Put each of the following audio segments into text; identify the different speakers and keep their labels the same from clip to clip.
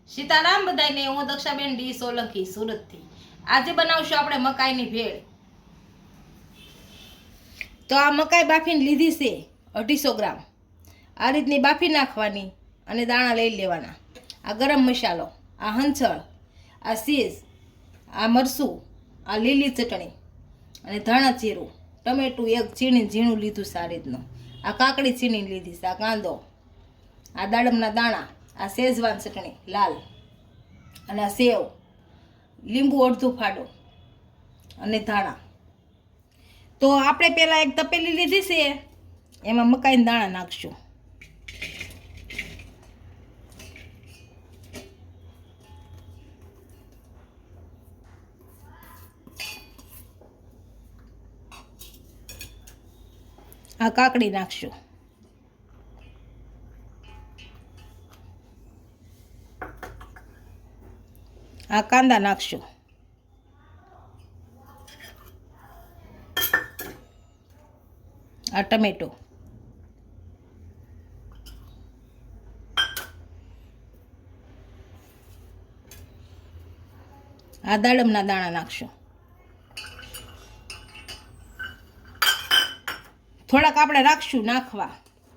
Speaker 1: સીતારામ બધાને, હું દક્ષાબેન ડી સોલંકી સુરતથી. આજે બનાવશું આપણે મકાઈની ભેળ. તો આ મકાઈ બાફીને લીધી છે 250 ગ્રામ. આ રીતની બાફી નાખવાની અને દાણા લઈ લેવાના. આ ગરમ મસાલો, આ હંચળ, આ સીઝ, આ મરચું, આ લીલી ચટણી અને ધાણા જીરું, ટમેટું એક ચીણી ઝીણું લીધું છે. આ રીતનું આ કાકડી ચીણી લીધી છે. આ કાંદો, આ દાડમના દાણા, આ શેઝવાન ચટણી લાલ, અને આ સેવ, લીંબુ અડધું ફાડો અને ધાણા. તો આપણે પહેલાં એક તપેલી લીધી છે, એમાં મકાઈના દાણા નાખશું. આ કાકડી નાખશું. આ કાંદા નાખશું. આ ટમેટો, આ દાડમના દાણા નાખશું. થોડાક આપણે રાખશું નાખવા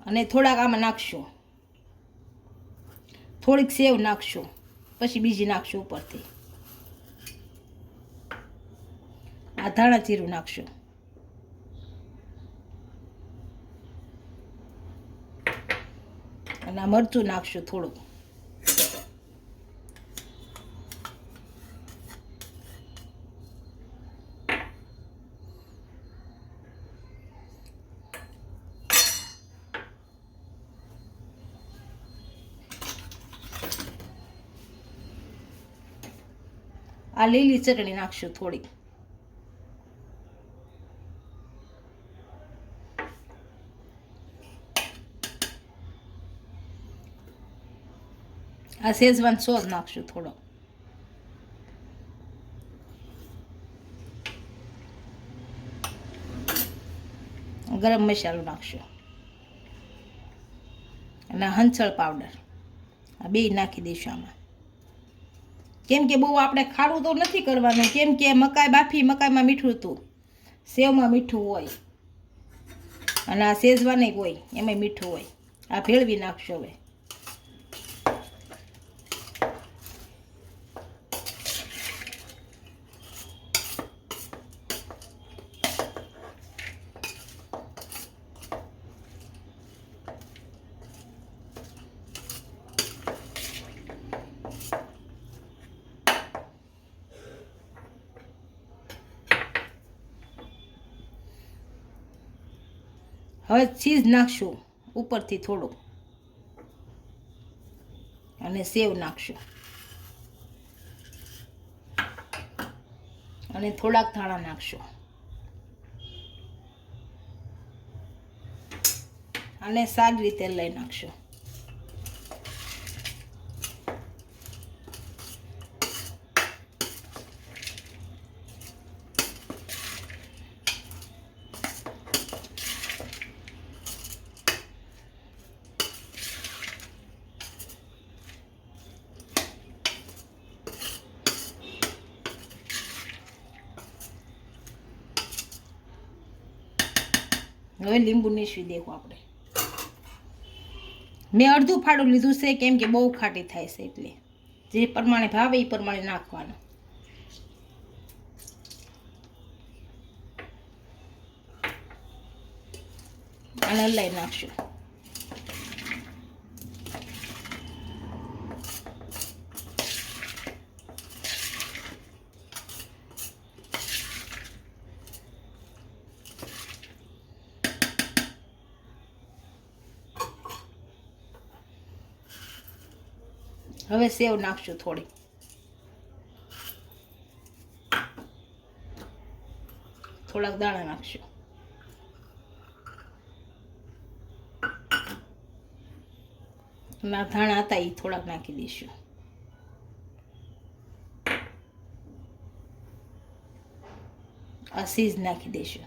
Speaker 1: અને થોડાક આમાં નાખશું. થોડીક સેવ નાખશું, પછી બીજી નાખશું ઉપરથી. આ ધાણા જીરું નાખશું. અને આ મરચું નાખશું થોડુંક. આ લીલી ચટણી નાખશું થોડી. આ શેઝવાન સોસ નાખશું થોડો. ગરમ મસાલો નાખશું. અને હંચળ પાવડર આ બે નાખી દઈશું આમાં. કેમ કે બહુ આપણે ખાડું તો નથી કરવાનું, કેમ કે મકાઈ બાફી, મકાઈમાં મીઠું હતું, સેવમાં મીઠું હોય અને આ શેઝવાન હોય એમાંય મીઠું હોય. આ ભેળવી નાખશો. હવે હવે ચીઝ નાખશું ઉપરથી થોડું અને સેવ નાખશું અને થોડાક ધાણા નાખશું અને સારી રીતે લઈ નાખશું. હવે લીંબુ નીસવી દેવું આપણે. મેં અડધું ફાડું લીધું છે, કેમ કે બહુ ખાટી થાય છે, એટલે જે પ્રમાણે ભાવે એ પ્રમાણે નાખવાનું. અને હલાવી નાખશું. હવે સેવ નાખશું થોડી. થોડાક દાણા નાખશું. ના ધાણા હતા એ થોડાક નાખી દઈશું. આ સીઝ નાખી દઈશું.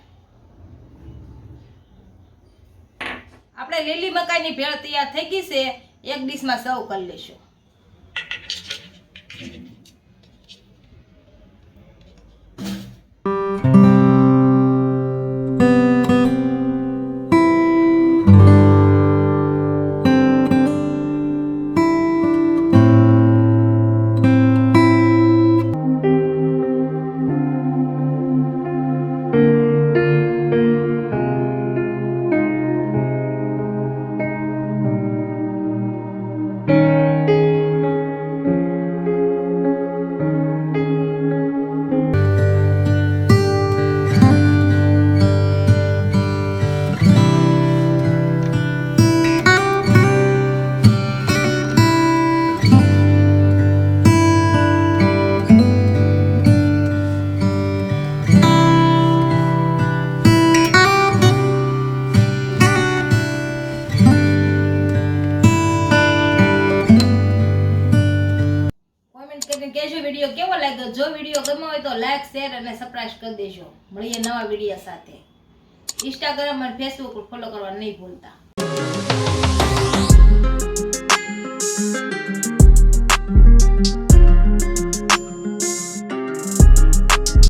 Speaker 1: આપણે લીલી મકાઈની ભેળ તૈયાર થઈ ગઈ છે. એક ડીશમાં સર્વ કરી લેશું. વિડીયો કેવો લાગ્યો? જો વિડીયો ગમ્યો હોય તો લાઈક, શેર અને સબસ્ક્રાઇબ કરી દેજો. મળીએ નવા વિડીયો સાથે. ઇન્સ્ટાગ્રામ અને ફેસબુક પર ફોલો કરવા નહીં ભૂલતા.